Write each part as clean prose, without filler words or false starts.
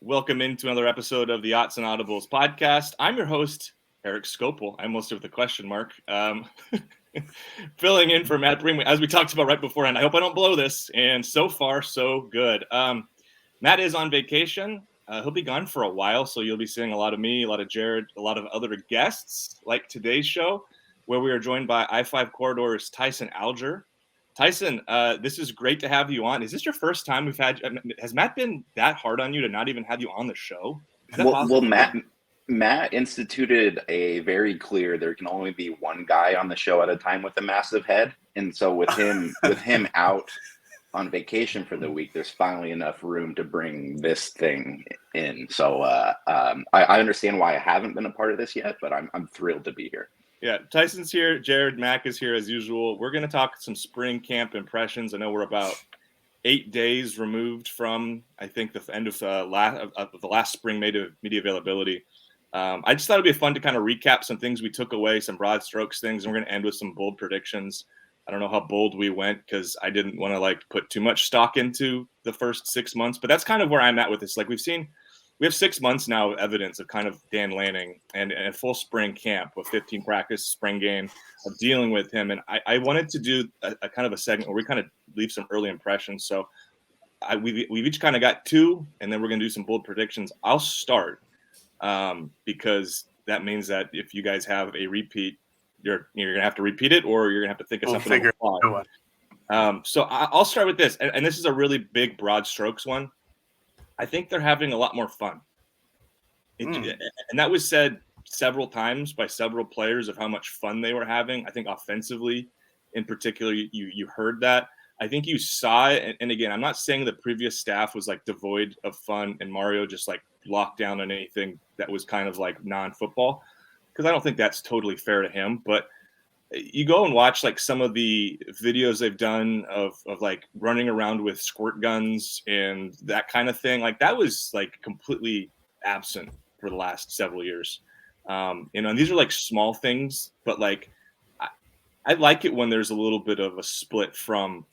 Welcome into another episode of the Yachts and Audibles podcast. I'm your host, Erik Skopil. I almost did with a question mark. Filling in for Matt Prehm, as we talked about right beforehand. I hope I don't blow this, and so far, so good. Matt is on vacation. He'll be gone for a while, so you'll be seeing a lot of me, a lot of Jared, a lot of other guests, like today's show, where we are joined by I-5 Corridor's Tyson Alger. Tyson, this is great to have you on. Is this your first time we've had? Has Matt been that hard on you to not even have you on the show? Well, Matt instituted a very clear there can only be one guy on the show at a time with a massive head, and so with him out on vacation for the week, there's finally enough room to bring this thing in. So I understand why I haven't been a part of this yet, but I'm thrilled to be here. Yeah, Tyson's here. Jared, Mack is here as usual. We're going to talk some spring camp impressions. I know we're about 8 days removed from, I think, the end of the last spring media availability. I just thought it'd be fun to kind of recap some things we took away, some broad strokes things, and we're going to end with some bold predictions. I don't know how bold we went because I didn't want to put too much stock into the first 6 months, but that's kind of where I'm at with this. We have 6 months now of evidence of kind of Dan Lanning and a full spring camp with 15 practice, spring game of dealing with him. And I wanted to do a kind of a segment where we kind of leave some early impressions. So we've each kind of got two, and then we're going to do some bold predictions. I'll start because that means that if you guys have a repeat, you're going to have to repeat it, or you're going to have to think of something. So I'll start with this. And this is a really big, broad strokes one. I think they're having a lot more fun. And that was said several times by several players of how much fun they were having. I think offensively, in particular, you heard that. I think you saw it. And again, I'm not saying the previous staff was devoid of fun and Mario just locked down on anything that was kind of non-football, because I don't think that's totally fair to him. But you go and watch some of the videos they've done of running around with squirt guns and that kind of thing. That was completely absent for the last several years. And these are small things, but I like it when there's a little bit of a split from,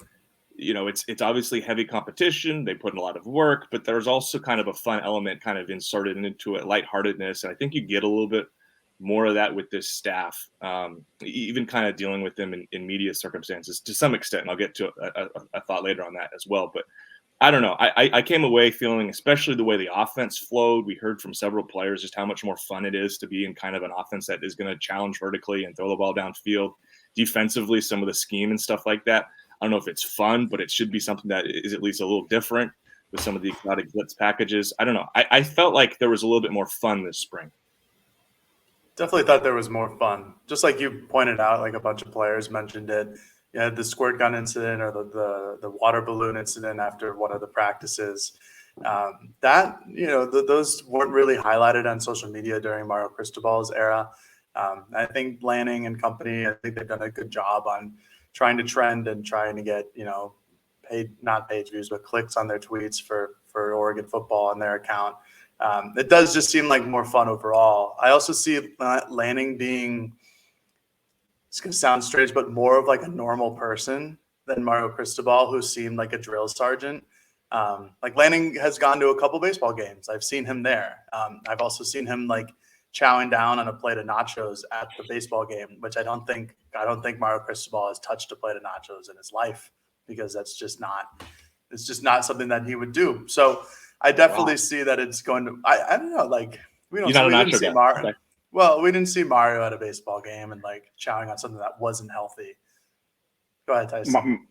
it's obviously heavy competition. They put in a lot of work, but there's also kind of a fun element kind of inserted into it, lightheartedness. And I think you get a little bit more of that with this staff, even kind of dealing with them in media circumstances to some extent. And I'll get to a thought later on that as well. But I don't know. I came away feeling, especially the way the offense flowed, we heard from several players just how much more fun it is to be in kind of an offense that is going to challenge vertically and throw the ball downfield. Defensively, some of the scheme and stuff like that. I don't know if it's fun, but it should be something that is at least a little different with some of the exotic blitz packages. I don't know. I felt like there was a little bit more fun this spring. Definitely thought there was more fun. Just like you pointed out, a bunch of players mentioned it. You had the squirt gun incident or the water balloon incident after one of the practices. Those weren't really highlighted on social media during Mario Cristobal's era. I think Lanning and company, I think they've done a good job on trying to trend and trying to get, not page views, but clicks on their tweets for Oregon football on their account. It does just seem like more fun overall. I also see Lanning being, it's going to sound strange, but more of a normal person than Mario Cristobal, who seemed like a drill sergeant. Lanning has gone to a couple baseball games. I've seen him there. I've also seen him chowing down on a plate of nachos at the baseball game, which I don't think Mario Cristobal has touched a plate of nachos in his life, because it's just not something that he would do. So I definitely see that it's going to. I don't know. We didn't see Mario. Well, we didn't see Mario at a baseball game and chowing on something that wasn't healthy. Go ahead, Tyson.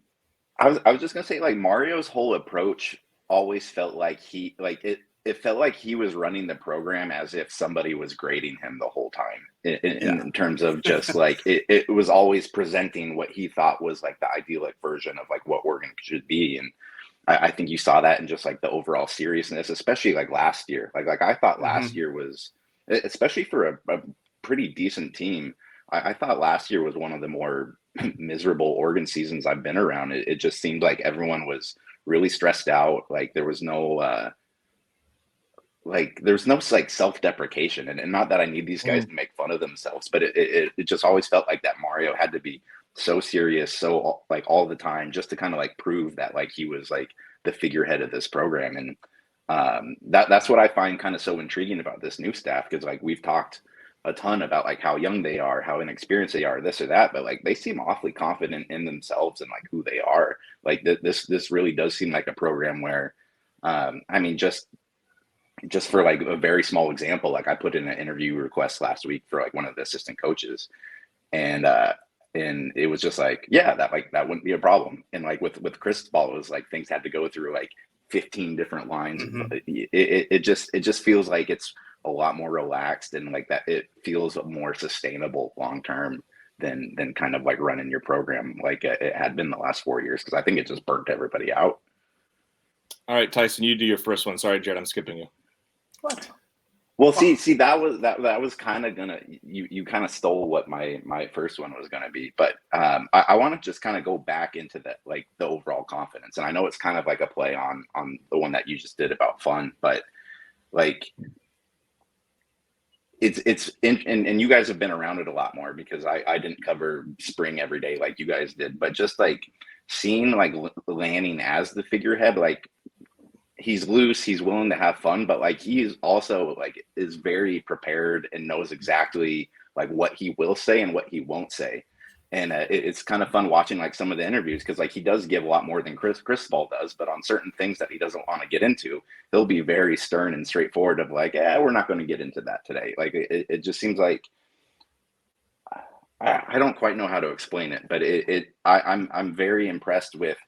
I was just gonna say Mario's whole approach always felt like it felt like he was running the program as if somebody was grading him the whole time in terms of just it was always presenting what he thought was the idyllic version of what Oregon should be. And I think you saw that in just the overall seriousness, especially last year. I thought last year was, especially for a pretty decent team, I thought last year was one of the more miserable Oregon seasons I've been around. It just seemed like everyone was really stressed out. There was no self-deprecation, and not that I need these guys to make fun of themselves, but it just always felt like that Mario had to be so serious, so all the time, just to kind of prove that he was the figurehead of this program. And That's what I find kind of so intriguing about this new staff, because like we've talked a ton about like how young they are, how inexperienced they are, this or that, but like they seem awfully confident in themselves and like who they are. Like this really does seem like a program where, I mean, just for like a very small example, like I put in an interview request last week for like one of the assistant coaches, and it was just like, yeah, that wouldn't be a problem. And like with Cristobal, it was like things had to go through like 15 different lines. It just feels like it's a lot more relaxed, and like that it feels more sustainable long term than kind of like running your program like it had been the last 4 years, because I think it just burnt everybody out. All right, Tyson, you do your first one. Sorry, Jared, I'm skipping you. What? Well, see, that was kind of gonna, you kind of stole what my first one was gonna be, but I want to just kind of go back into that, like the overall confidence, and I know it's kind of like a play on the one that you just did about fun, but like and you guys have been around it a lot more, because I didn't cover spring every day like you guys did, but just like seeing like Lanning as the figurehead, like he's loose, he's willing to have fun, but like he is also like is very prepared and knows exactly like what he will say and what he won't say. And it's kind of fun watching like some of the interviews, because like he does give a lot more than Cristobal does, but on certain things that he doesn't want to get into, he'll be very stern and straightforward of like, we're not going to get into that today. Like it just seems like, I don't quite know how to explain it, but I'm very impressed with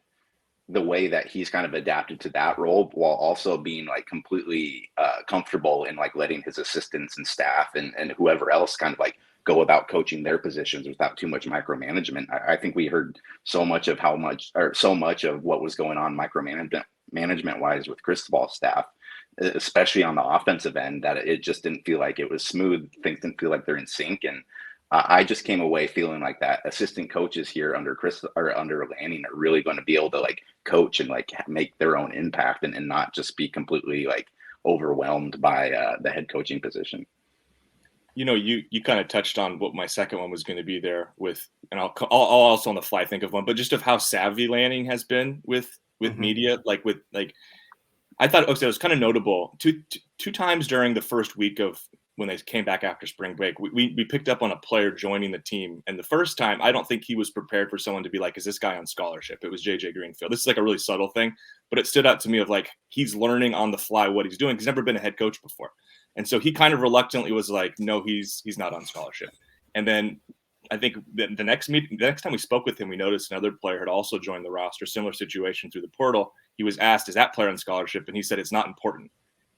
the way that he's kind of adapted to that role, while also being like completely comfortable in like letting his assistants and staff and whoever else kind of like go about coaching their positions without too much micromanagement. I think we heard so much of what was going on management wise with Cristobal's staff, especially on the offensive end, that it just didn't feel like it was smooth. Things didn't feel like they're in sync. And I just came away feeling like that assistant coaches here under under Lanning are really going to be able to like coach and like make their own impact, and not just be completely like overwhelmed by the head coaching position. You know, you kind of touched on what my second one was going to be there with, and I'll also on the fly think of one, but just of how savvy Lanning has been with media, like with like, I thought it was kind of notable two times during the first week of when they came back after spring break, we picked up on a player joining the team. And the first time, I don't think he was prepared for someone to be like, is this guy on scholarship? It was JJ Greenfield. This is like a really subtle thing, but it stood out to me of like, he's learning on the fly what he's doing. He's never been a head coach before. And so he kind of reluctantly was like, no, he's not on scholarship. And then I think the next time we spoke with him, we noticed another player had also joined the roster, similar situation through the portal. He was asked, is that player on scholarship? And he said, it's not important.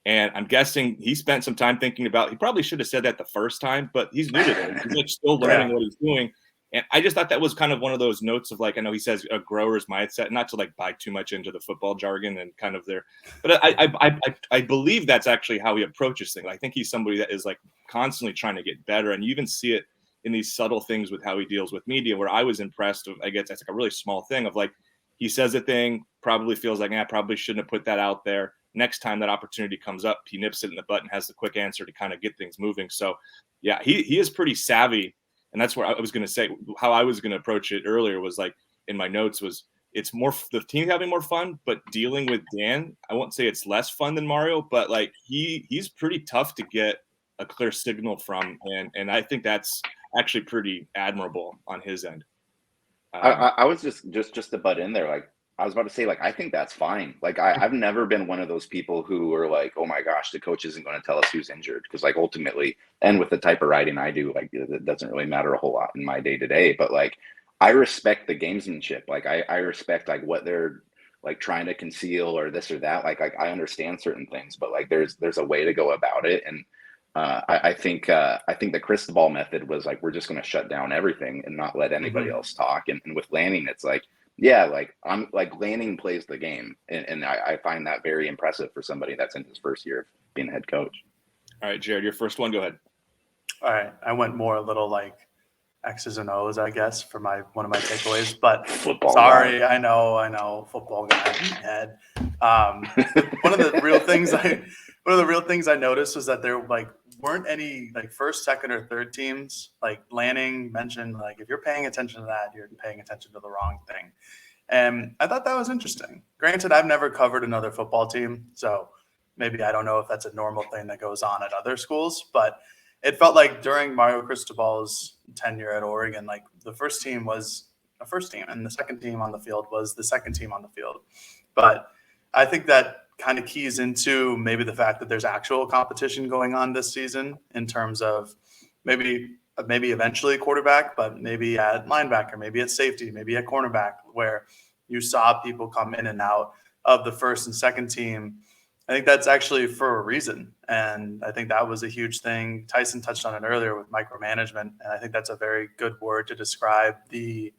And I'm guessing he spent some time thinking about, he probably should have said that the first time, but he's new to it. He's like still learning what he's doing. And I just thought that was kind of one of those notes of like, I know he says a grower's mindset, not to like buy too much into the football jargon and kind of there, but I believe that's actually how he approaches things. I think he's somebody that is like constantly trying to get better. And you even see it in these subtle things with how he deals with media, where I was impressed with, I guess that's like a really small thing of like, he says a thing, probably feels like, I probably shouldn't have put that out there. Next time that opportunity comes up, he nips it in the butt and has the quick answer to kind of get things moving. So yeah, he is pretty savvy. And that's where I was going to say, how I was going to approach it earlier was like in my notes was, it's more the team having more fun, but dealing with Dan, I won't say it's less fun than Mario, but like he's pretty tough to get a clear signal from. And I think that's actually pretty admirable on his end. I was just to butt in there. Like I was about to say, like, I think that's fine. Like I've never been one of those people who are like, oh my gosh, the coach isn't going to tell us who's injured. Because like ultimately, and with the type of writing I do, like it doesn't really matter a whole lot in my day to day. But like I respect the gamesmanship. Like I respect like what they're like trying to conceal or this or that. Like I understand certain things, but like there's a way to go about it. And I think the Cristobal method was like, we're just going to shut down everything and not let anybody else talk. And with Lanning, it's like, yeah, like I'm like Lanning plays the game. And I find that very impressive for somebody that's in his first year of being a head coach. All right, Jared, your first one, go ahead. All right. I went more a little like X's and O's, I guess, for one of my takeaways, but Football sorry, guy. I know football guy head. One of the real things I noticed was that there like weren't any like first, second, or third teams. Like Lanning mentioned, like if you're paying attention to that, you're paying attention to the wrong thing. And I thought that was interesting. Granted, I've never covered another football team, so maybe I don't know if that's a normal thing that goes on at other schools, but it felt like during Mario Cristobal's tenure at Oregon, like the first team was a first team and the second team on the field was the second team on the field. But I think that kind of keys into maybe the fact that there's actual competition going on this season in terms of maybe eventually quarterback, but maybe at linebacker, maybe at safety, maybe at cornerback, where you saw people come in and out of the first and second team. I think that's actually for a reason. And I think that was a huge thing. Tyson touched on it earlier with micromanagement. And I think that's a very good word to describe the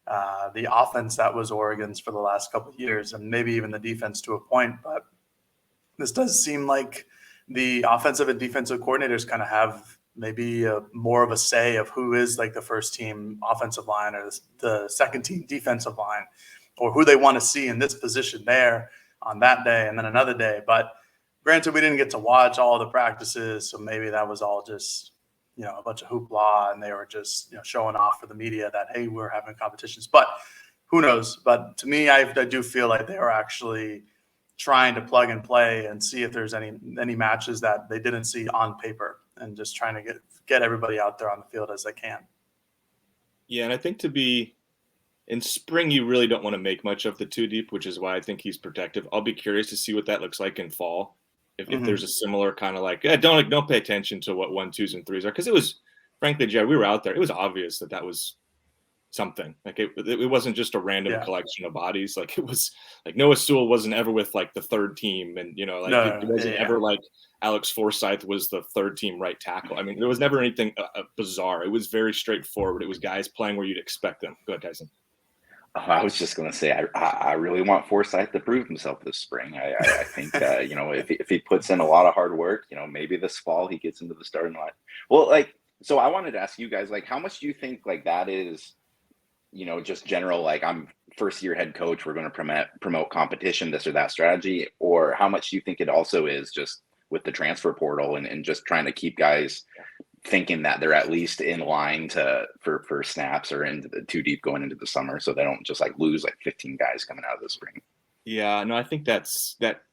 offense that was Oregon's for the last couple of years, and maybe even the defense to a point. But this does seem like the offensive and defensive coordinators kind of have maybe more of a say of who is like the first team offensive line or the second team defensive line, or who they want to see in this position there on that day and then another day. But granted, we didn't get to watch all the practices, so maybe that was all just, a bunch of hoopla, and they were just, showing off for the media that, hey, we're having competitions. But who knows? But to me, I do feel like they are actually trying to plug and play and see if there's any matches that they didn't see on paper, and just trying to get everybody out there on the field as they can. Yeah, and I think in spring, you really don't want to make much of the two deep, which is why I think he's protective. I'll be curious to see what that looks like in fall. If there's a similar kind of like, don't pay attention to what 1, 2s, and 3s are. Because it was, frankly, Jared, we were out there. It was obvious that was something. Like it wasn't just a random collection of bodies. Like it was like Noah Sewell wasn't ever with like the third team. And, it wasn't ever like Alex Forsyth was the third team right tackle. I mean, there was never anything bizarre. It was very straightforward. It was guys playing where you'd expect them. Go ahead, Tyson. I was just going to say, I really want Forsyth to prove himself this spring. I think, if he puts in a lot of hard work, maybe this fall he gets into the starting line. Well, so I wanted to ask you guys, how much do you think that is, just general, I'm first year head coach, we're going to promote competition, this or that strategy, or how much do you think it also is just with the transfer portal and just trying to keep guys thinking that they're at least in line for snaps or into the two deep going into the summer, so they don't just lose 15 guys coming out of the spring? Yeah, no, I think that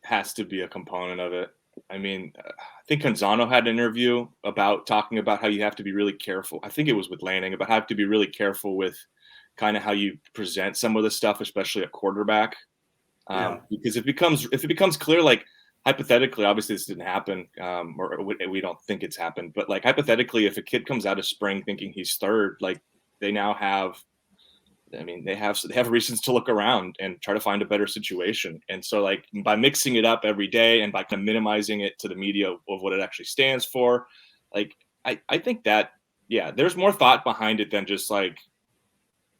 has to be a component of it. I mean, I think Canzano had an interview talking about how you have to be really careful. I think it was with Lanning, about how you have to be really careful with kind of how you present some of the stuff, especially at quarterback. Because if it becomes clear, hypothetically, obviously this didn't happen, or we don't think it's happened, but hypothetically, if a kid comes out of spring thinking he's third, they now have, they have reasons to look around and try to find a better situation. And so by mixing it up every day and by kind of minimizing it to the media of what it actually stands for, I think that, there's more thought behind it than just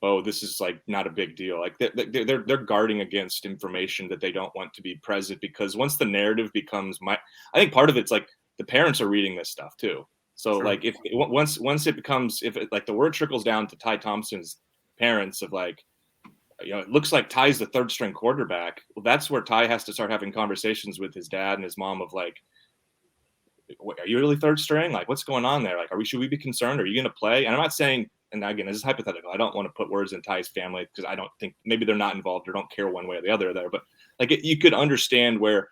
oh, this is not a big deal. They're guarding against information that they don't want to be present, because once the narrative becomes I think part of it's the parents are reading this stuff too. So sure. Once it becomes, if the word trickles down to Ty Thompson's parents of it looks like Ty's the third string quarterback. Well, that's where Ty has to start having conversations with his dad and his mom of are you really third string? What's going on there? Should we be concerned? Are you going to play? And I'm not saying, and again, this is hypothetical, I don't want to put words in Ty's family, because I don't think, maybe they're not involved or don't care one way or the other there, but you could understand where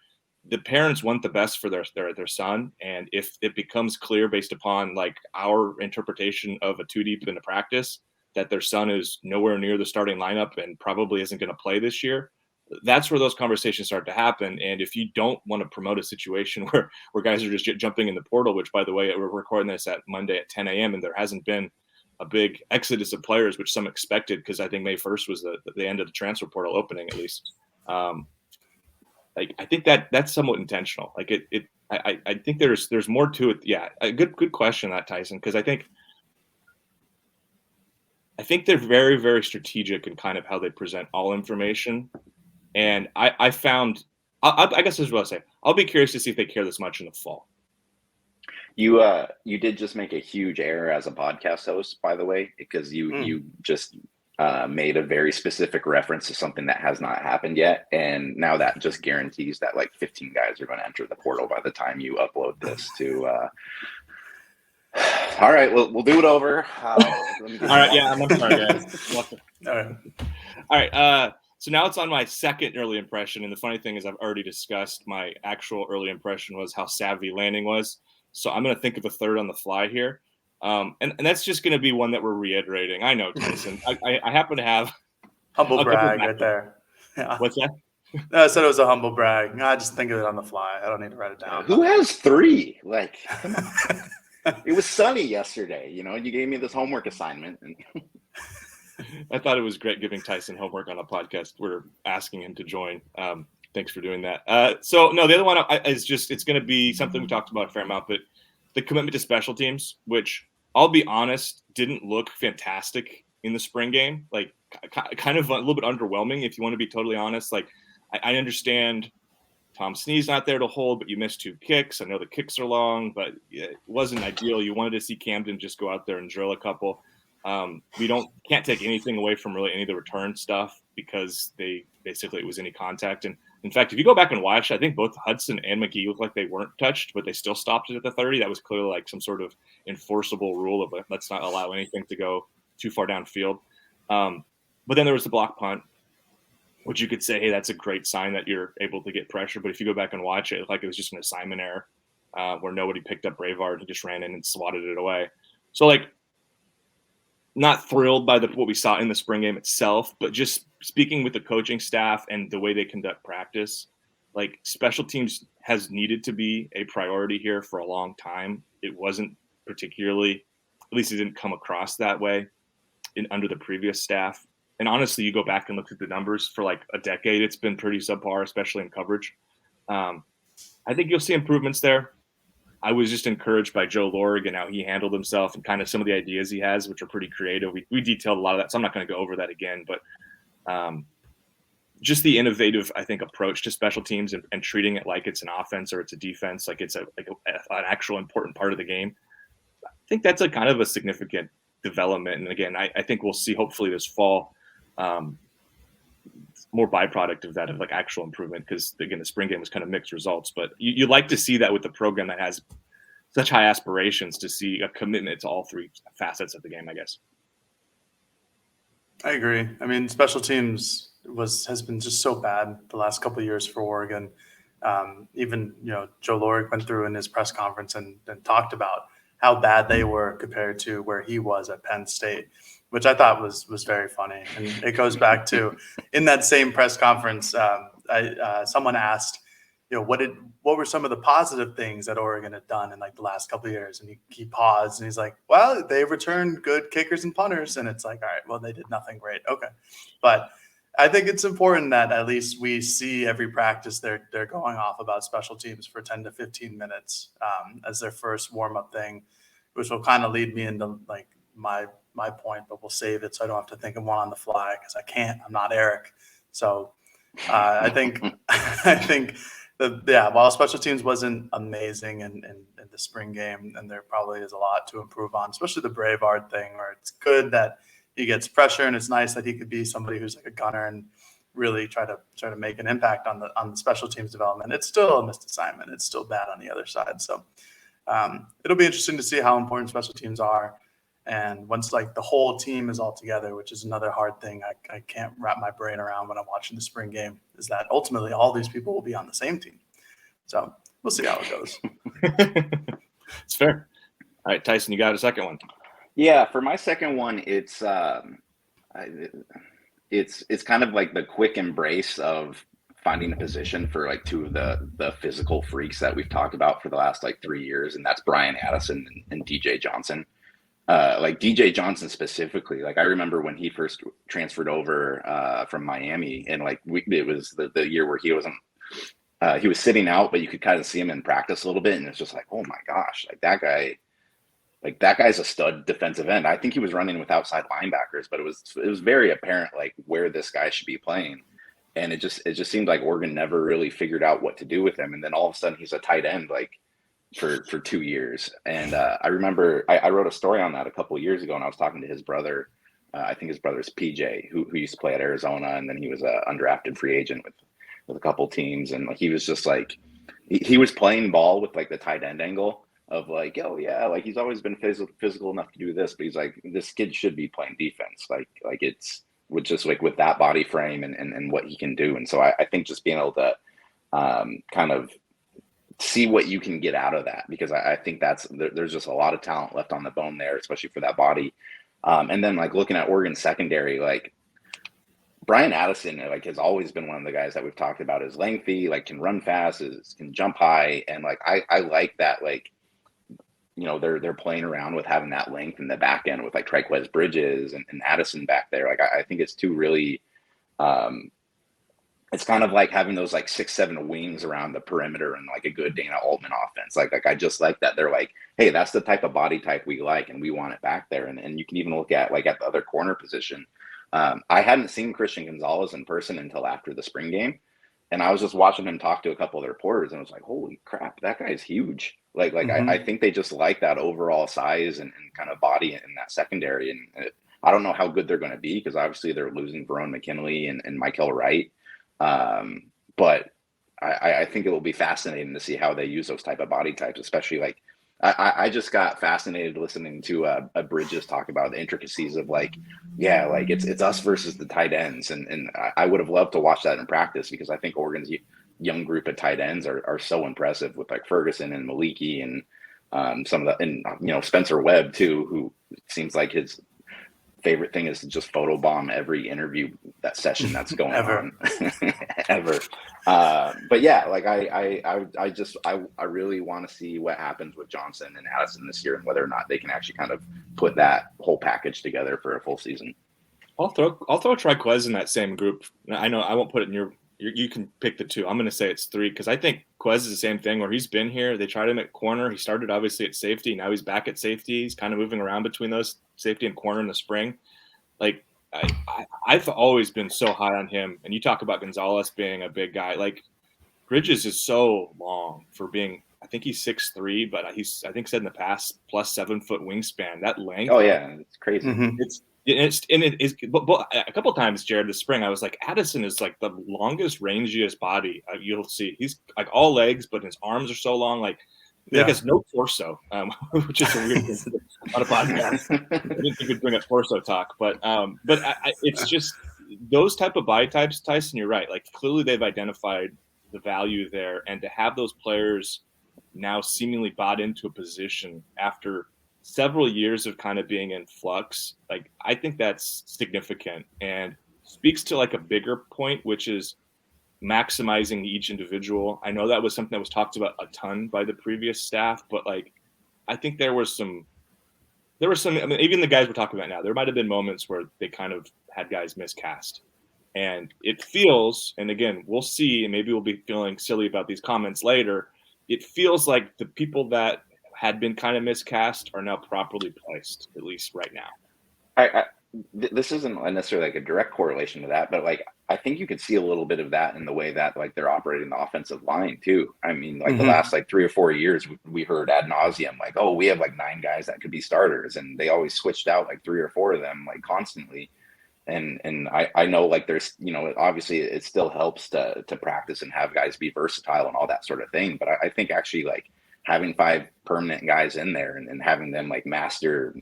the parents want the best for their son. And if it becomes clear based upon our interpretation of a two deep in a practice that their son is nowhere near the starting lineup and probably isn't going to play this year, that's where those conversations start to happen. And if you don't want to promote a situation where guys are just jumping in the portal, which, by the way, we're recording this at Monday at 10 a.m. and there hasn't been a big exodus of players, which some expected, because I think May 1st was the end of the transfer portal opening, at least. I think that's somewhat intentional. I think there's more to it. Yeah, a good question, that, Tyson, because I think they're very, very strategic in kind of how they present all information. And I found, I guess this is what I'll say, I'll be curious to see if they care this much in the fall. You did just make a huge error as a podcast host, by the way, because you just made a very specific reference to something that has not happened yet. And now that just guarantees that 15 guys are going to enter the portal by the time you upload this to all right, we'll do it over. All right. Yeah, I'm sorry, guys. All right. So now it's on my second early impression, and the funny thing is I've already discussed my actual early impression was how savvy landing was. So I'm going to think of a third on the fly here. And that's just going to be one that we're reiterating. I know, Tyson. I happen to have humble brag right there. Yeah. What's that? No, I said it was a humble brag. No, I just think of it on the fly. I don't need to write it down. Who has 3? Like, come on. It was sunny yesterday. You know, you gave me this homework assignment. And I thought it was great giving Tyson homework on a podcast. We're asking him to join. Thanks for doing that. So, no, the other one is just it's going to be something we talked about a fair amount, but the commitment to special teams, which I'll be honest, didn't look fantastic in the spring game. Like, kind of a little bit underwhelming, if you want to be totally honest. Like, I understand Tom Snead's not there to hold, but you missed 2 kicks. I know the kicks are long, but it wasn't ideal. You wanted to see Camden just go out there and drill a couple. We can't take anything away from really any of the return stuff because they basically it was any contact. And in fact, if you go back and watch, I think both Hudson and McGee looked like they weren't touched, but they still stopped it at the 30. That was clearly like some sort of enforceable rule of let's not allow anything to go too far downfield. But then there was the block punt, which you could say, hey, that's a great sign that you're able to get pressure. But if you go back and watch it, like it was just an assignment error where nobody picked up Brevard and just ran in and swatted it away. So, like, not thrilled by what we saw in the spring game itself, but just speaking with the coaching staff and the way they conduct practice, like special teams has needed to be a priority here for a long time. It wasn't particularly, at least it didn't come across that way under the previous staff. And honestly, you go back and look at the numbers for like a decade, it's been pretty subpar, especially in coverage. I think you'll see improvements there. I was just encouraged by Joe Lorig and how he handled himself and kind of some of the ideas he has, which are pretty creative. We detailed a lot of that, so I'm not going to go over that again. But just the innovative, I think, approach to special teams and treating it like it's an offense or it's a defense, like it's an actual important part of the game. I think that's a kind of a significant development. And again, I think we'll see hopefully this fall more byproduct of that, of like actual improvement, because again, the spring game was kind of mixed results, but you like to see that with the program that has such high aspirations, to see a commitment to all 3 facets of the game, I guess. I agree. I mean, special teams has been just so bad the last couple of years for Oregon. Even, Joe Lorig went through in his press conference and talked about how bad they were compared to where he was at Penn State, which I thought was very funny. And it goes back to, in that same press conference, someone asked, what were some of the positive things that Oregon had done in like the last couple of years? And he paused and he's like, well, they returned good kickers and punters. And it's like, all right, well, they did nothing great. Okay. But I think it's important that at least we see every practice they're going off about special teams for 10 to 15 minutes as their first warm-up thing, which will kind of lead me into like my point, but we'll save it so I don't have to think of one on the fly because I can't. I'm not Erik. So I think while special teams wasn't amazing in the spring game, and there probably is a lot to improve on, especially the Brevard thing, where it's good that he gets pressure and it's nice that he could be somebody who's like a gunner and really try to make an impact on the special teams development. It's still a missed assignment. It's still bad on the other side. So it'll be interesting to see how important special teams are. And once like the whole team is all together, which is another hard thing I can't wrap my brain around when I'm watching the spring game, is that ultimately all these people will be on the same team. So we'll see how it goes. It's fair. All right, Tyson, you got a second one? Yeah, for my second one, it's kind of like the quick embrace of finding a position for like 2 of the physical freaks that we've talked about for the last like 3 years, and that's Brian Addison and DJ Johnson. Like DJ Johnson specifically, like I remember when he first transferred over from Miami, and like it was the year where he was sitting out, but you could kind of see him in practice a little bit, and it's just like, oh my gosh, like that guy's a stud defensive end. I think he was running with outside linebackers, but it was very apparent like where this guy should be playing, and it just seemed like Oregon never really figured out what to do with him, and then all of a sudden he's a tight end like for 2 years. And I remember I wrote a story on that a couple of years ago, and I was talking to his brother. I think his brother's PJ, who used to play at Arizona, and then he was an undrafted free agent with a couple teams, and like he was just like he was playing ball with like the tight end angle of like, oh yeah, like he's always been physical enough to do this, but he's like, this kid should be playing defense. Like just like with that body frame and what he can do. And so I think just being able to kind of see what you can get out of that, because I think there's just a lot of talent left on the bone there, especially for that body. And then like looking at Oregon secondary, like Brian Addison, like has always been one of the guys that we've talked about is lengthy, like can run fast, can jump high. And like, I like that, like, they're playing around with having that length in the back end with like Triquez Bridges and Addison back there. Like, I think it's two really, it's kind of like having those like 6-7 wings around the perimeter and like a good Dana Altman offense. Like I just like that. They're like, hey, that's the type of body type we like, and we want it back there. And you can even look at like at the other corner position. I hadn't seen Christian Gonzalez in person until after the spring game. And I was just watching him talk to a couple of the reporters, and I was like, holy crap, that guy's huge. Like I think they just like that overall size and kind of body in that secondary. And I don't know how good they're going to be, because obviously they're losing Verone McKinley and Michael Wright. But I think it will be fascinating to see how they use those type of body types, especially like I just got fascinated listening to a Bridges talk about the intricacies of like, yeah, like it's us versus the tight ends. And I would have loved to watch that in practice, because I think Oregon's young group of tight ends are so impressive with like Ferguson and Maliki and some of the, and Spencer Webb too, who seems like his favorite thing is to just photobomb every interview that session that's going on ever. But yeah, like I really want to see what happens with Johnson and Addison this year, and whether or not they can actually kind of put that whole package together for a full season. I'll throw Triquez in that same group. I know I won't put it in you can pick the two. I'm going to say it's three, because I think Quez is the same thing where he's been here. They tried him at corner. He started obviously at safety. Now he's back at safety. He's kind of moving around between those safety and corner in the spring. Like I've always been so high on him. And you talk about Gonzalez being a big guy. Like Bridges is so long for being, I think he's 6'3", but he's, I think said in the past, plus 7 foot wingspan. That length. Oh yeah, it's crazy. Mm-hmm. But a couple of times, Jared, this spring, I was like, Addison is like the longest, rangiest body you'll see. He's like all legs, but his arms are so long. Like he has no torso, which is a weird thing on a podcast. I didn't think we'd bring up torso talk, but it's just those type of body types. Tyson, you're right. Like clearly they've identified the value there, and to have those players now seemingly bought into a position after several years of kind of being in flux, like I think that's significant and speaks to like a bigger point, which is maximizing each individual. I know that was something that was talked about a ton by the previous staff, but like I think there were some, I mean, even the guys we're talking about now, there might have been moments where they kind of had guys miscast. And it feels, and again, we'll see, and maybe we'll be feeling silly about these comments later, it feels like the people that had been kind of miscast are now properly placed, at least right now. This isn't necessarily like a direct correlation to that, but like I think you could see a little bit of that in the way that like they're operating the offensive line too. I mean, like the last like 3 or 4 years, we heard ad nauseum like, oh, we have like 9 guys that could be starters, and they always switched out like 3 or 4 of them like constantly. And I know like there's, obviously it still helps to practice and have guys be versatile and all that sort of thing, but I think actually like having 5 permanent guys in there and having them like master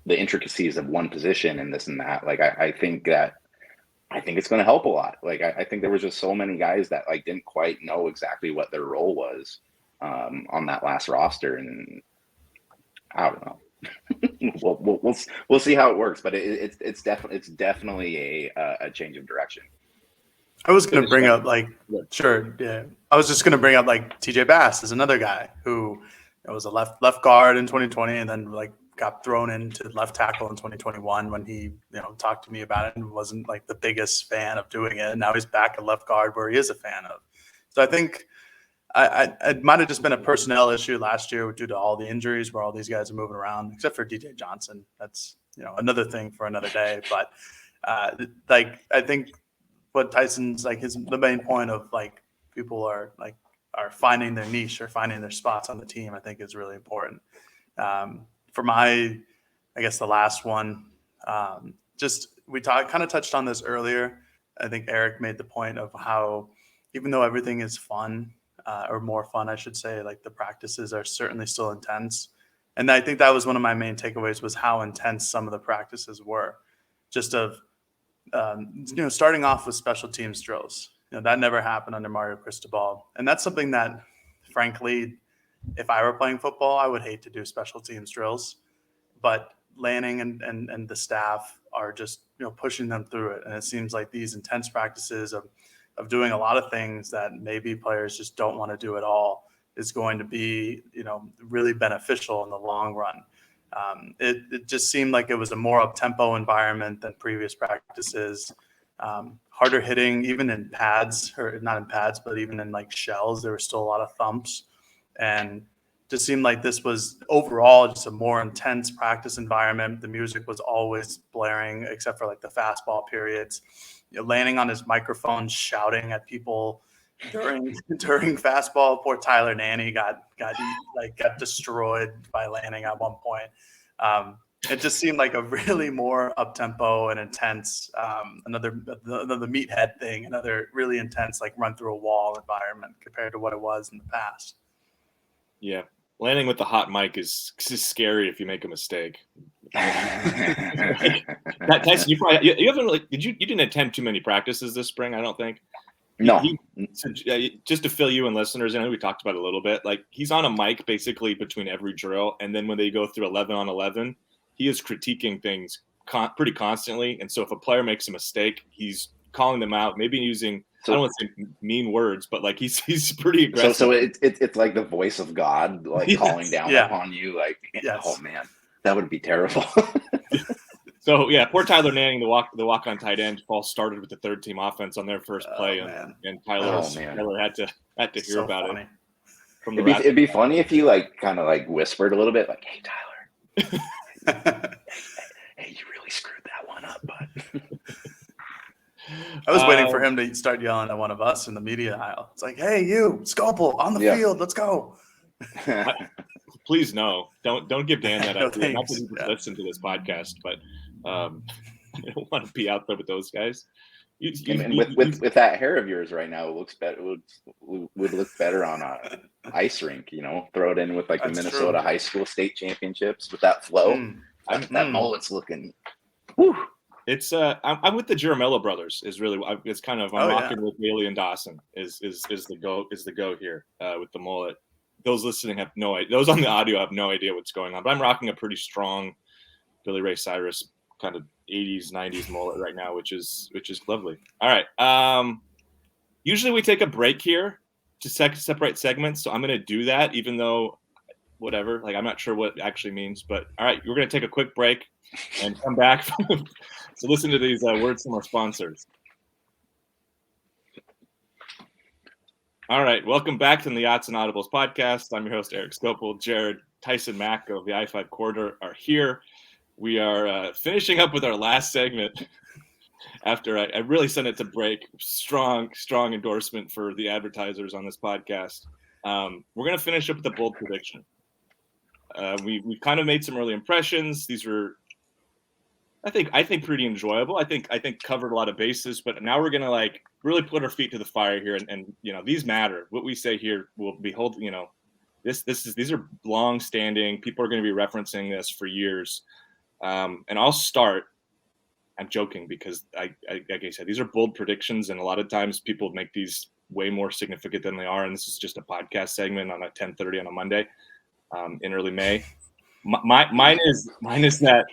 the intricacies of one position and this and that, like I think it's going to help a lot. Like I think there was just so many guys that like didn't quite know exactly what their role was on that last roster, and I don't know. we'll see how it works, but it's definitely a change of direction. I was going to bring up I was just going to bring up like TJ Bass is another guy who was a left guard in 2020 and then like got thrown into left tackle in 2021 when he talked to me about it and wasn't like the biggest fan of doing it. And now he's back at left guard where he is a fan of. So I think it might have just been a personnel issue last year due to all the injuries where all these guys are moving around, except for DJ Johnson. That's another thing for another day. But like I think what Tyson's like the main point of like people are finding their niche or finding their spots on the team, I think is really important. For my, I guess the last one, we kind of touched on this earlier. I think Erik made the point of how even though everything is fun, or more fun, I should say, like the practices are certainly still intense. And I think that was one of my main takeaways was how intense some of the practices were. Just of starting off with special teams drills. That never happened under Mario Cristobal. And that's something that, frankly, if I were playing football, I would hate to do special teams drills. But Lanning and the staff are just pushing them through it. And it seems like these intense practices of doing a lot of things that maybe players just don't want to do at all is going to be really beneficial in the long run. It just seemed like it was a more up-tempo environment than previous practices. Harder hitting, even in pads, or not in pads, but even in like shells, there were still a lot of thumps. And just seemed like this was overall just a more intense practice environment. The music was always blaring, except for like the fastball periods. Landing on his microphone, shouting at people during fastball. Poor Tyler Nanny got destroyed by Lanning at one point. It just seemed like a really more up-tempo and intense, another meathead thing, another really intense like run through a wall environment compared to what it was in the past. Yeah, landing with the hot mic is scary if you make a mistake. Tyson, you haven't really you didn't attend too many practices this spring, I don't think. No. Just to fill you in, listeners, I know we talked about it a little bit. Like, he's on a mic basically between every drill, and then when they go through 11 on 11, he is critiquing things pretty constantly. And so if a player makes a mistake, he's calling them out, maybe using I don't want to say mean words, but like he's pretty aggressive. So it's like the voice of God, like Yes. calling down upon you, like, Yes. Oh man, that would be terrible. So yeah, poor Tyler Nanning, the walk on tight end, false started with the third team offense on their first play, and Tyler had to hear about it from the it'd be funny if you like kind of like whispered a little bit, like, "Hey Tyler, hey, you really screwed that one up, bud." I was waiting for him to start yelling at one of us in the media aisle. It's like, "Hey, you, Skopil, on the field, let's go." Please no, don't give Dan that idea. Not that he would listen to this podcast, but I don't want to be out there with those guys. With that hair of yours right now, it looks better. Would look better on a ice rink. Throw it in with like the Minnesota high school state championships with that flow. That mullet's looking. Whew. It's I'm with the Giramella brothers. Is really it's kind of I'm rocking with Bailey and Dawson. Is the go here with the mullet. Those listening have no idea. Those on the audio have no idea what's going on. But I'm rocking a pretty strong Billy Ray Cyrus kind of 80s, 90s mullet right now, which is lovely. All right. Usually we take a break here to separate segments. So I'm going to do that, even though whatever, like I'm not sure what it actually means. But all right, we're going to take a quick break and come back. So listen to these words from our sponsors. All right, welcome back to the Yachts and Audibles podcast. I'm your host, Erik Skopil. Jared, Tyson, Mack of the I-5 Corridor are here. We are finishing up with our last segment after I really sent it to break. Strong endorsement for the advertisers on this podcast. We're going to finish up with a bold prediction. We've kind of made some early impressions. These were, I think pretty enjoyable. I think covered a lot of bases, but now we're going to like really put our feet to the fire here. And these matter. What we say here will be these are long standing. People are going to be referencing this for years. And I'll start. I'm joking because like I said, these are bold predictions. And a lot of times people make these way more significant than they are. And this is just a podcast segment on 10:30 on a Monday in early May. Mine is that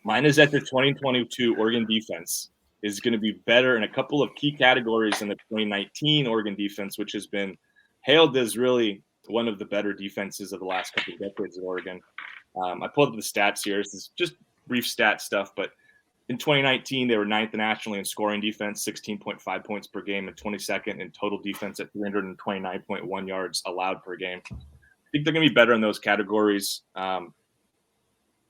the 2022 Oregon defense is going to be better in a couple of key categories than the 2019 Oregon defense, which has been hailed as really one of the better defenses of the last couple of decades at Oregon. I pulled up the stats here. This is just brief stat stuff, but in 2019, they were 9th nationally in scoring defense, 16.5 points per game, and 22nd in total defense at 329.1 yards allowed per game. I think they're going to be better in those categories. And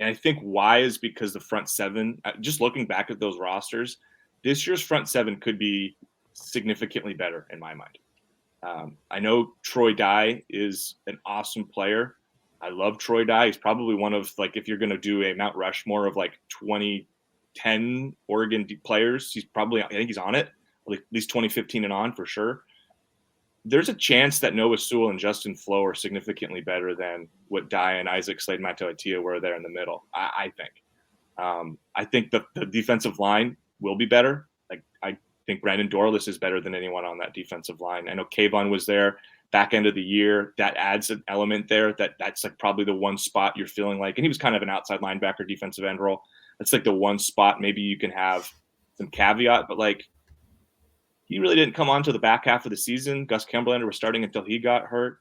I think why is because the front seven, just looking back at those rosters, this year's front seven could be significantly better in my mind. I know Troy Dye is an awesome player. I love Troy Dye. He's probably one of, like, if you're going to do a Mount Rushmore of like 2010 Oregon players, I think he's on it, at least 2015 and on for sure. There's a chance that Noah Sewell and Justin Flo are significantly better than what Dye and Isaac Slade Matautia were there in the middle, I think. I think the defensive line will be better. Like I think Brandon Dorlus is better than anyone on that defensive line. I know Kayvon was there back end of the year. That adds an element there. That's like probably the one spot you're feeling like, and he was kind of an outside linebacker defensive end role. That's like the one spot maybe you can have some caveat, but like he really didn't come on to the back half of the season. Gus Kimberlander was starting until he got hurt.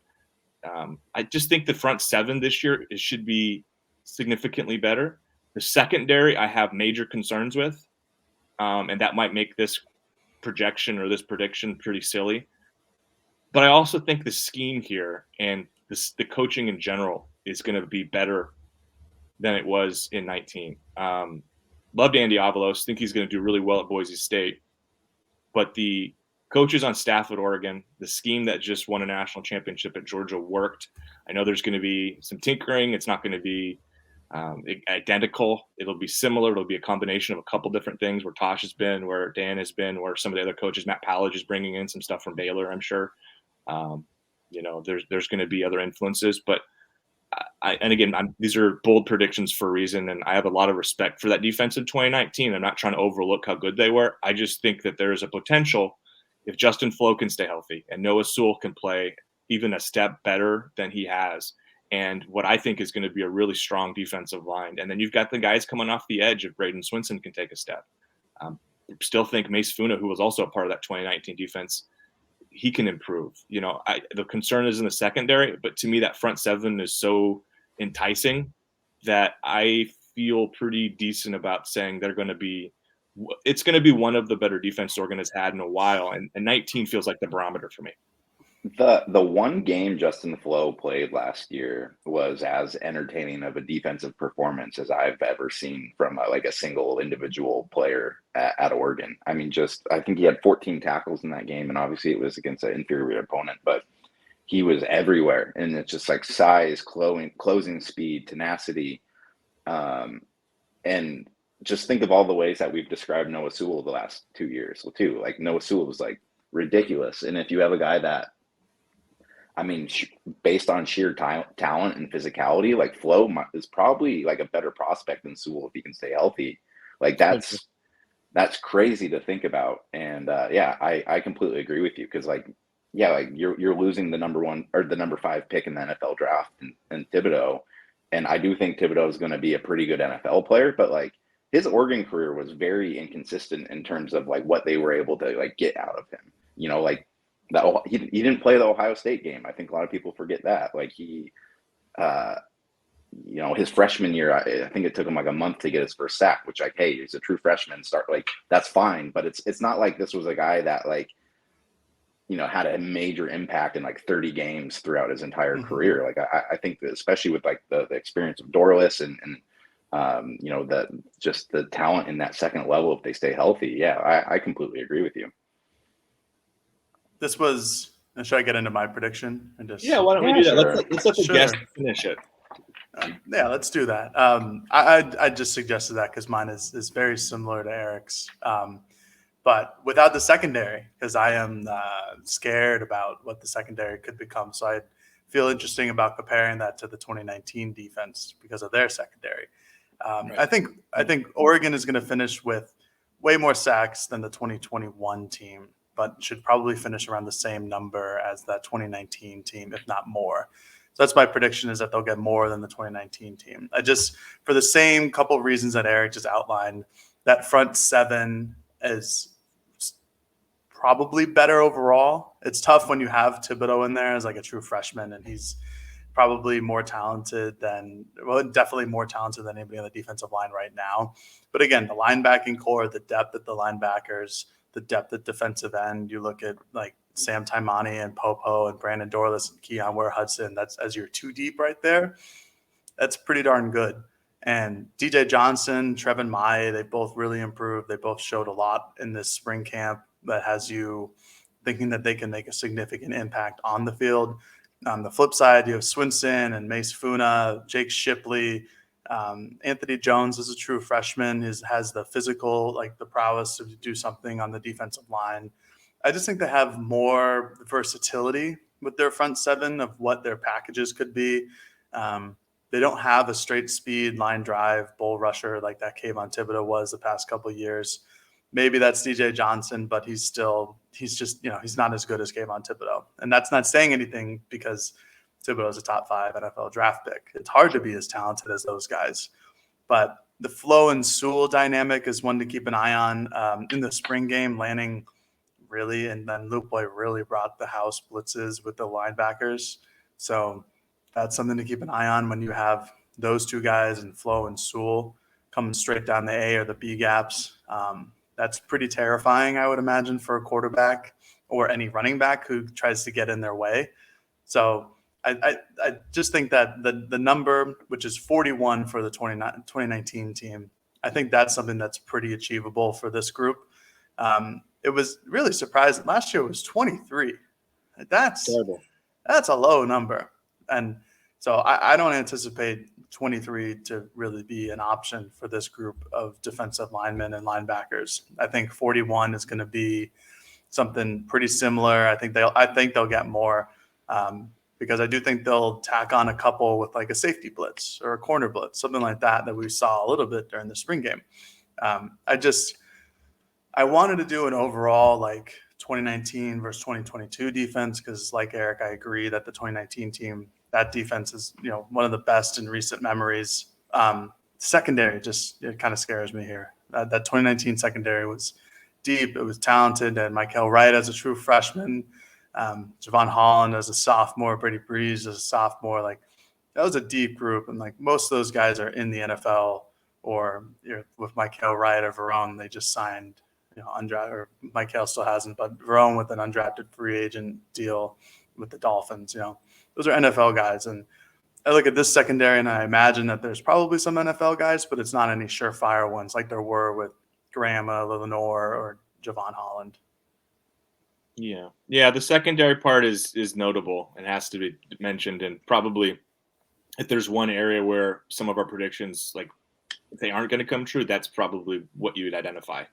I just think the front seven this year should be significantly better. The secondary I have major concerns with, and that might make this projection or this prediction pretty silly. But I also think the scheme here and the coaching in general is going to be better than it was in 19. Loved Andy Avalos. Think he's going to do really well at Boise State. But the coaches on staff at Oregon, the scheme that just won a national championship at Georgia worked. I know there's going to be some tinkering. It's not going to be identical. It'll be similar. It'll be a combination of a couple different things where Tosh has been, where Dan has been, where some of the other coaches, Matt Pallage is bringing in some stuff from Baylor, I'm sure. There's going to be other influences. But these are bold predictions for a reason, and I have a lot of respect for that defense in 2019. I'm not trying to overlook how good they were. I just think that there is a potential if Justin Flo can stay healthy and Noah Sewell can play even a step better than he has, and what I think is going to be a really strong defensive line. And then you've got the guys coming off the edge if Braden Swinson can take a step. Still think Mace Funa, who was also a part of that 2019 defense, he can improve. The concern is in the secondary, but to me that front seven is so enticing that I feel pretty decent about saying it's going to be one of the better defenses Oregon has had in a while. And 19 feels like the barometer for me. The one game Justin Flo played last year was as entertaining of a defensive performance as I've ever seen from a single individual player at Oregon. I mean, I think he had 14 tackles in that game, and obviously it was against an inferior opponent, but he was everywhere. And it's just like size, closing speed, tenacity, and just think of all the ways that we've described Noah Sewell the last 2 years too. Like Noah Sewell was like ridiculous, and if you have a guy that, I mean, based on sheer talent and physicality, like Flo is probably like a better prospect than Sewell if he can stay healthy. Like that's crazy to think about. And I completely agree with you because you're losing the number 1 or the number 5 pick in the NFL draft and Thibodeau, and I do think Thibodeau is going to be a pretty good NFL player, but like his Oregon career was very inconsistent in terms of like what they were able to like get out of him. He didn't play the Ohio State game. I think a lot of people forget that. Like his freshman year, I think it took him like a month to get his first sack, which like, hey, he's a true freshman. That's fine. But it's not like this was a guy that had a major impact in like 30 games throughout his entire career. Like I think that especially with like the experience of Dorlus and the talent in that second level, if they stay healthy. Yeah, I completely agree with you. Should I get into my prediction? Why don't we do that? Sure. Let's let the guest finish it. Let's do that. I just suggested that because mine is very similar to Erik's, but without the secondary, because I am scared about what the secondary could become. So I feel interesting about comparing that to the 2019 defense because of their secondary. Right. I think Oregon is going to finish with way more sacks than the 2021 team, but should probably finish around the same number as that 2019 team, if not more. So that's my prediction, is that they'll get more than the 2019 team. For the same couple of reasons that Erik just outlined, that front seven is probably better overall. It's tough when you have Thibodeau in there as like a true freshman, and he's probably definitely more talented than anybody on the defensive line right now. But again, the linebacking core, the depth at the linebackers, the depth at defensive end. You look at like Sam Taimani and Popo and Brandon Dorlus and Keon Ware-Hudson. That's as your 2 deep right there. That's pretty darn good. And DJ Johnson, Trevin Mai, they both really improved. They both showed a lot in this spring camp that has you thinking that they can make a significant impact on the field. On the flip side, you have Swinson and Mace Funa, Jake Shipley. Anthony Jones is a true freshman, has the physical, like the prowess to do something on the defensive line. I just think they have more versatility with their front seven of what their packages could be. They don't have a straight speed line drive bull rusher like that Kayvon Thibodeau was the past couple of years. maybe that's DJ Johnson, but he's just, he's not as good as Kayvon Thibodeau. And that's not saying anything because Thibodeau is a top 5 NFL draft pick. It's hard to be as talented as those guys. But the Flo and Sewell dynamic is one to keep an eye on. In the spring game, Lanning really, and then Luke Boy really brought the house blitzes with the linebackers. So that's something to keep an eye on when you have those two guys and Flo and Sewell coming straight down the A or the B gaps. That's pretty terrifying, I would imagine, for a quarterback or any running back who tries to get in their way. So I just think that the number, which is 41 for the 2019 team, I think that's something that's pretty achievable for this group. It was really surprising. Last year it was 23. That's terrible. That's a low number. And so I don't anticipate 23 to really be an option for this group of defensive linemen and linebackers. I think 41 is going to be something pretty similar. I think they'll get more because I do think they'll tack on a couple with like a safety blitz or a corner blitz, something like that we saw a little bit during the spring game. I wanted to do an overall like 2019 versus 2022 defense because, like Erik, I agree that the 2019 team, that defense is one of the best in recent memories. Secondary it kind of scares me here. That 2019 secondary was deep. It was talented. And Mykael Wright as a true freshman, Javon Holland as a sophomore, Brady Breeze as a sophomore. Like that was a deep group, and like most of those guys are in the NFL or with Mykael Wright or Verone, they just signed. Undrafted, or Mykael still hasn't, but Verone with an undrafted free agent deal with the Dolphins. Those are NFL guys. And I look at this secondary and I imagine that there's probably some NFL guys, but it's not any surefire ones like there were with Graham, Lenore, or Javon Holland. Yeah. The secondary part is notable and has to be mentioned. And probably if there's one area where some of our predictions, like if they aren't going to come true, that's probably what you would identify.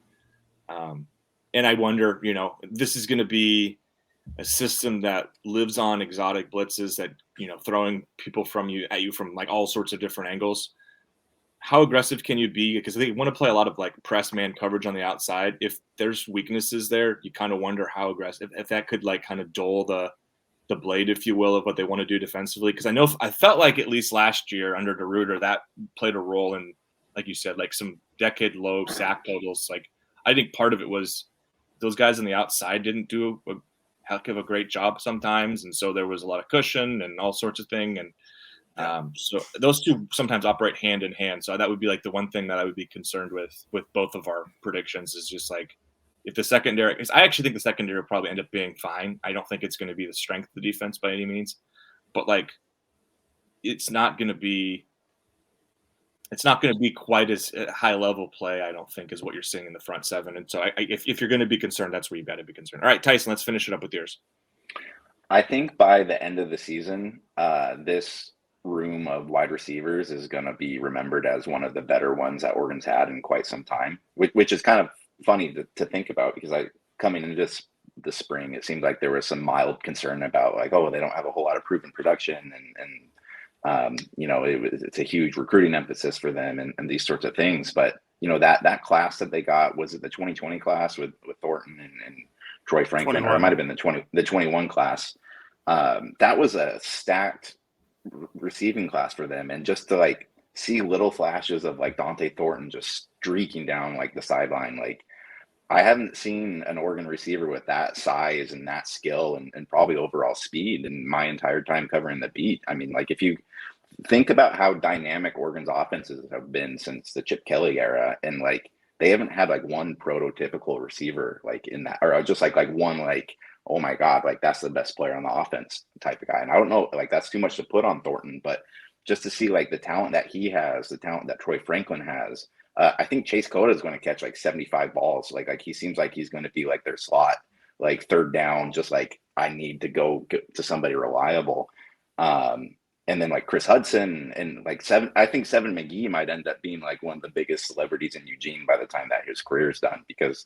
And I wonder, this is going to be a system that lives on exotic blitzes that, throwing people at you from like all sorts of different angles. How aggressive can you be? Because they want to play a lot of like press man coverage on the outside. If there's weaknesses there, you kind of wonder how aggressive, if that could like kind of dull the blade, if you will, of what they want to do defensively. Because I felt like at least last year under DeRuyter, that played a role in, like you said, like some decade low sack totals. Like, I think part of it was those guys on the outside didn't do a heck of a great job sometimes. And so there was a lot of cushion and all sorts of thing. And so those two sometimes operate hand in hand. So that would be like the one thing that I would be concerned with both of our predictions is just like if the secondary, because I actually think the secondary will probably end up being fine. I don't think it's going to be the strength of the defense by any means, but like it's not going to be quite as high level play, I don't think, is what you're seeing in the front seven. And so if you're going to be concerned, that's where you got to be concerned. All right, Tyson, let's finish it up with yours. I think by the end of the season, this room of wide receivers is going to be remembered as one of the better ones that Oregon's had in quite some time, which is kind of funny to think about because coming into the spring, it seemed like there was some mild concern about like, oh, they don't have a whole lot of proven production and it's a huge recruiting emphasis for them and these sorts of things. But, that class that they got, was it the 2020 class with Thornton and Troy Franklin, 21. Or it might've been the 21 class. That was a stacked receiving class for them. And just to like see little flashes of like Dante Thornton just streaking down like the sideline. Like I haven't seen an Oregon receiver with that size and that skill and probably overall speed in my entire time covering the beat. I mean, like if you think about how dynamic Oregon's offenses have been since the Chip Kelly era, and like they haven't had like one prototypical receiver like in that, or just like one like, oh my God, like that's the best player on the offense type of guy. And I don't know, like that's too much to put on Thornton, but just to see like the talent that he has, the talent that Troy Franklin has, I think Chase Cota is going to catch like 75 balls. Like he seems like he's going to be like their slot, like third down, just like I need to go get to somebody reliable. And then like Chris Hudson and like Seven McGee might end up being like one of the biggest celebrities in Eugene by the time that his career is done, because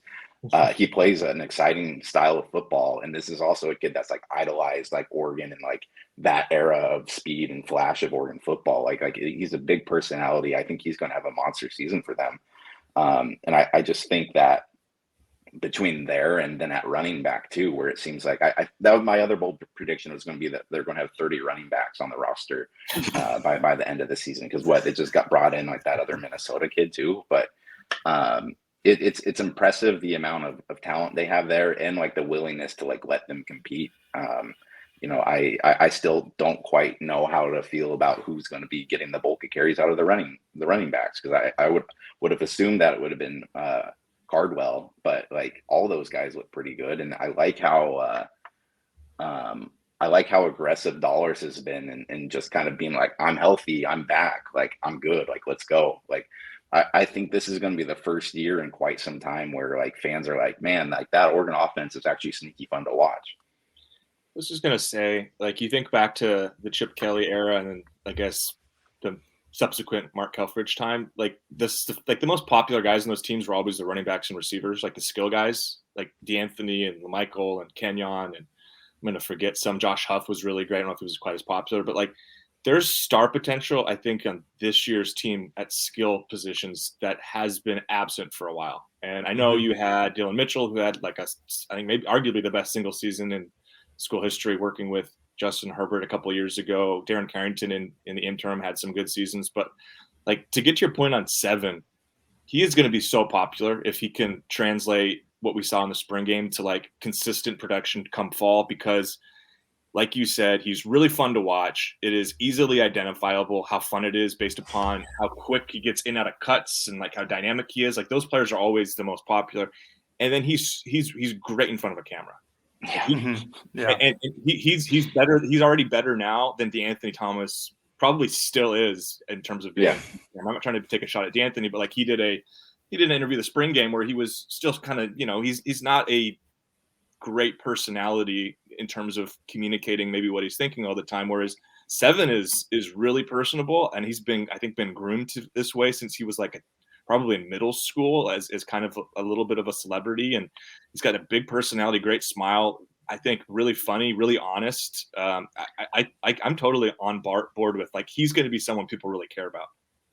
he plays an exciting style of football. And this is also a kid that's like idolized like Oregon and like that era of speed and flash of Oregon football. Like he's a big personality. I think he's going to have a monster season for them. And I just think that between there and then at running back too, where it seems like that was my other bold prediction was going to be that they're going to have 30 running backs on the roster by the end of the season, because it just got brought in like that other Minnesota kid too. But it's impressive the amount of talent they have there and like the willingness to like let them compete. I still don't quite know how to feel about who's going to be getting the bulk of carries out of the running backs, because I would have assumed that it would have been Cardwell, but like all those guys look pretty good, and I like how aggressive Dollars has been and just kind of being like, I'm healthy, I'm back, like I'm good, like let's go. Like I think this is going to be the first year in quite some time where like fans are like, man, like that Oregon offense is actually sneaky fun to watch. I was just gonna say, like, you think back to the Chip Kelly era, and then I guess the subsequent Mark Helfrich time. Like the most popular guys in those teams were always the running backs and receivers, like the skill guys, like DeAnthony and LaMichael and Kenyon, and I'm gonna forget some. Josh Huff was really great. I don't know if he was quite as popular, but like there's star potential, I think, on this year's team at skill positions that has been absent for a while. And I know you had Dylan Mitchell, who had I think maybe arguably the best single season in school history, working with Justin Herbert a couple of years ago. Darren Carrington in the interim had some good seasons. But like, to get to your point on 7, he is going to be so popular if he can translate what we saw in the spring game to like consistent production come fall, because like you said, he's really fun to watch. It is easily identifiable how fun it is based upon how quick he gets in out of cuts and like how dynamic he is. Like those players are always the most popular. And then he's great in front of a camera. Yeah. And he's better. He's already better now than DeAnthony Thomas probably still is in terms of being. Yeah. I'm not trying to take a shot at DeAnthony, but like he did an interview the spring game where he was still kind of, he's not a great personality in terms of communicating maybe what he's thinking all the time, whereas 7 is really personable, and he's been groomed to this way since he was probably in middle school as kind of a little bit of a celebrity, and he's got a big personality, great smile, I think really funny, really honest. I'm totally on board with like he's going to be someone people really care about.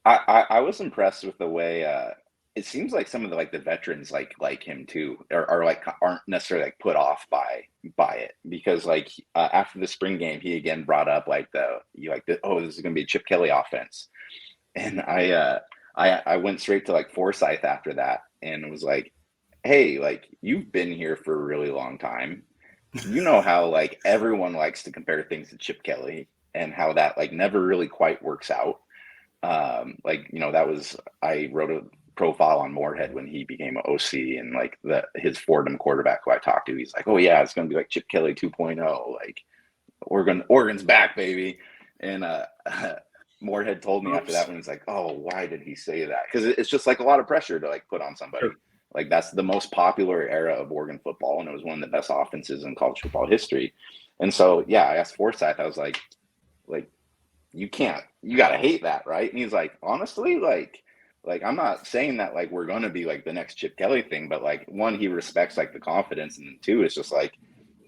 I was impressed with the way it seems like some of the veterans like him too aren't necessarily like put off by it, because after the spring game he again brought up this is going to be a Chip Kelly offense, and I went straight to Forsyth after that and was like, hey, you've been here for a really long time, how everyone likes to compare things to Chip Kelly and how that never really quite works out. That was, I wrote a profile on Moorhead when he became an OC, and his Fordham quarterback who I talked to, he's like, oh yeah, it's going to be like Chip Kelly 2.0, Oregon's back, baby. And Moorhead told me after that one, he's like, oh, why did he say that? Because it's just a lot of pressure to put on somebody. Sure. That's the most popular era of Oregon football, and it was one of the best offenses in college football history. And so, yeah, I asked Forsyth, I was like, you gotta hate that, right? And he's like, honestly, I'm not saying that we're gonna be the next Chip Kelly thing, but one, he respects the confidence, and two, it's just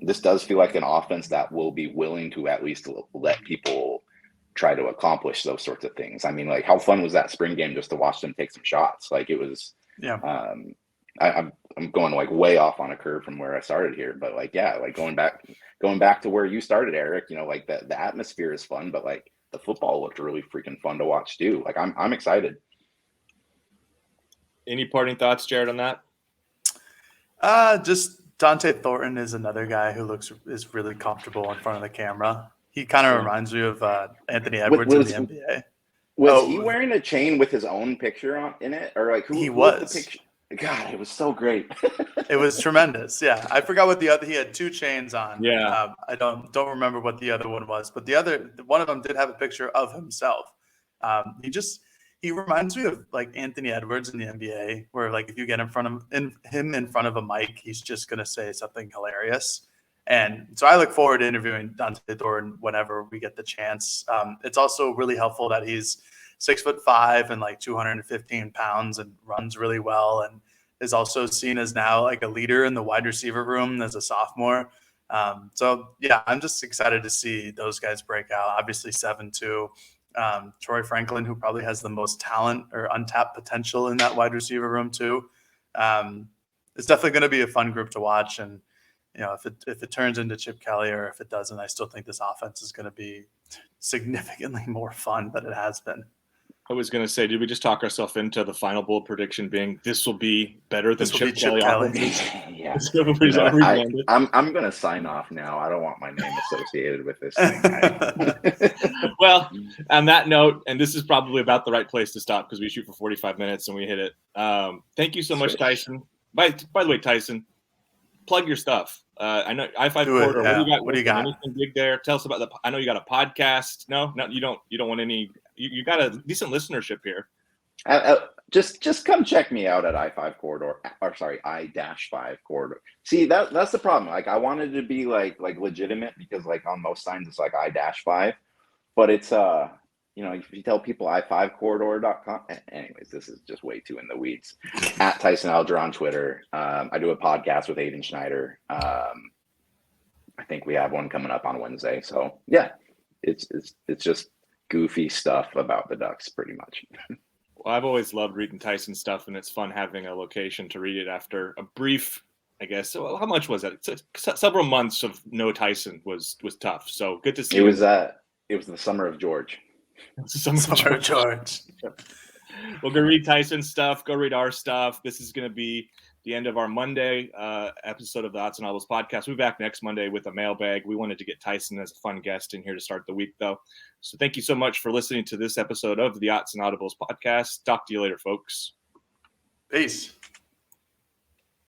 this does feel like an offense that will be willing to at least let people try to accomplish those sorts of things. I mean, how fun was that spring game just to watch them take some shots? It was, yeah. I'm going way off on a curve from where I started here, but going back to where you started, Erik, the atmosphere is fun, but the football looked really freaking fun to watch too. I'm excited. Any parting thoughts, Jared, on that? Just Dante Thornton is another guy who is really comfortable in front of the camera. He kind of reminds me of Anthony Edwards in the NBA. Was he wearing a chain with his own picture in it, or who was the picture? God, it was so great. It was tremendous. Yeah, I forgot what he had 2 chains on. Yeah, I don't remember what the other one was, but one of them did have a picture of himself. He reminds me of Anthony Edwards in the NBA, where if you get him in front of a mic, he's just gonna say something hilarious. And so I look forward to interviewing Dante Thornton whenever we get the chance. It's also really helpful that he's 6'5" and 215 pounds and runs really well, and is also seen as now a leader in the wide receiver room as a sophomore. So yeah, I'm just excited to see those guys break out. Obviously 7 too. Troy Franklin, who probably has the most talent or untapped potential in that wide receiver room too. it's definitely going to be a fun group to watch. And, if it turns into Chip Kelly or if it doesn't, I still think this offense is going to be significantly more fun than it has been. I was going to say, did we just talk ourselves into the final bold prediction being this will be better than Chip Kelly? Yeah. I'm going to sign off now. I don't want my name associated with this thing. Well, on that note, and this is probably about the right place to stop because we shoot for 45 minutes and we hit it. Thank you so much, Tyson. By the way, Tyson, plug your stuff. I know I-5 corridor. Yeah. What do you got? Anything big there? Tell us about I know you got a podcast. No, you don't want any. You got a decent listenership here. Just come check me out at I-5 corridor, or sorry, I-5 corridor. See, that's the problem. Like, I wanted to be like legitimate because like on most signs it's like I-5, but it's if you tell people I5corridor.com. Anyways, this is just way too in the weeds. At Tyson Alger on Twitter. I do a podcast with Aiden Schneider. I think we have one coming up on Wednesday. So yeah, it's just goofy stuff about the Ducks, pretty much. Well, I've always loved reading Tyson stuff, and it's fun having a location to read it after a brief, I guess. So how much was it? Several months of no Tyson was tough. So good to see. It was the summer of George. Summer of George. Well, go read Tyson's stuff. Go read our stuff. This is going to be the end of our Monday episode of the Odds and Audibles podcast. We'll be back next Monday with a mailbag. We wanted to get Tyson as a fun guest in here to start the week, though. So thank you so much for listening to this episode of the Odds and Audibles podcast. Talk to you later, folks. Peace.